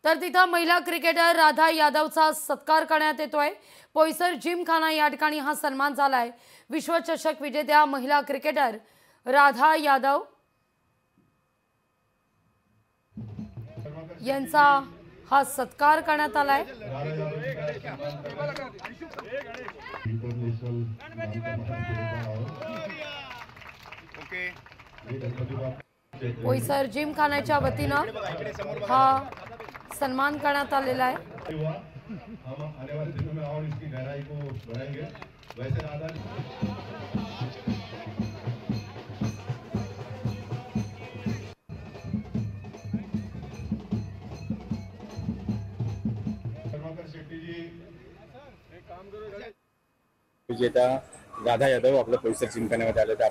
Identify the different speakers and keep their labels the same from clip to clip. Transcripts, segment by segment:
Speaker 1: तर तिथं महिला क्रिकेटर राधा यादवचा सत्कार करण्यात येतोय। पोईसर जिमखाना या ठिकाणी हा सन्मान झालाय। विश्वचषक विजेत्या महिला क्रिकेटर राधा यादव यांचा हा सत्कार करण्यात आलाय। पोईसर जिमखान्याच्या वतीनं हा सन्मान करण्यात आलेला आहे।
Speaker 2: विजेता राधा यादव आपल्या पोईसर जिमखान्यामध्ये आले तर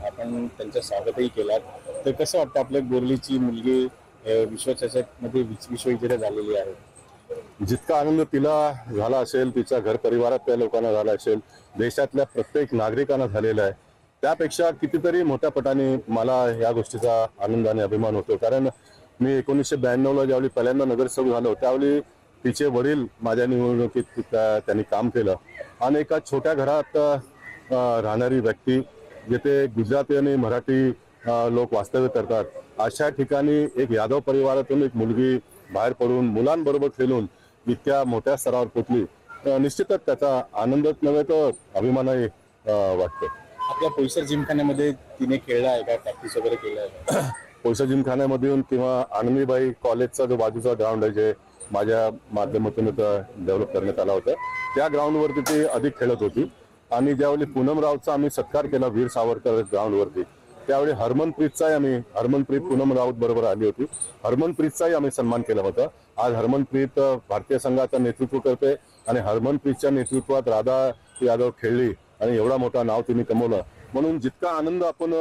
Speaker 2: आपण त्यांचं स्वागतही केलं। तर कसं वाटतं आपल्या गोरलीची मुलगी विश्वचषक मध्ये विश्वविजेता झालेली आहे?
Speaker 3: जितका आनंद तिला झाला असेल, तिच्या घर परिवारातल्या लोकांना झाला असेल, देशातल्या प्रत्येक नागरिकांना झालेला आहे, त्यापेक्षा कितीतरी मोठ्या पटाने मला या गोष्टीचा आनंद आणि अभिमान होतो। कारण मी 1992 ला ज्यावेळी पहिल्यांदा नगरसेवक झालो त्यावेळी तिचे वडील माझ्या निवडणुकीत त्यांनी काम केलं आणि एका छोट्या घरात राहणारी व्यक्ती जिथे गुजराती आणि मराठी लोक वास्तव्य करतात, अशा ठिकाणी एक यादव परिवारातून एक मुलगी बाहेर पडून मुलांबरोबर खेळून इतक्या मोठ्या स्तरावर पोहोचली, निश्चितच त्याचा आनंदच नव्हे तर अभिमानही वाटतो।
Speaker 2: आपल्या पोईसर जिमखान्यामध्ये तिने खेळला आहे का, प्रॅक्टिस वगैरे केला आहे?
Speaker 3: पोईसर जिमखान्यामधून किंवा आनंदीबाई कॉलेजचा जो बाजूचा ग्राउंड आहे, जे माझ्या माध्यमातून डेव्हलप करण्यात आला होता, त्या ग्राउंडवरती ती अधिक खेळत होती। आणि ज्यावेळी पूनमरावचा आम्ही सत्कार केला वीर सावरकर ग्राउंडवरती, त्यावेळी हरमनप्रीत पूनम राऊत बरोबर आली होती, हरमनप्रीतचाही आम्ही सन्मान केला होता। आज हरमनप्रीत भारतीय संघाचं नेतृत्व करते आणि हरमनप्रीतच्या नेतृत्वात राधा यादव खेळली आणि एवढा मोठा नाव तिने कमवलं, म्हणून जितका आनंद आपण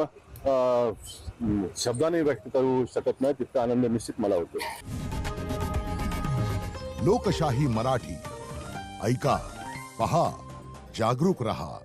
Speaker 3: शब्दाने व्यक्त करू शकत नाही तितका आनंद निश्चित मला होतो।
Speaker 4: लोकशाही मराठी ऐका, पहा, जागरूक रहा।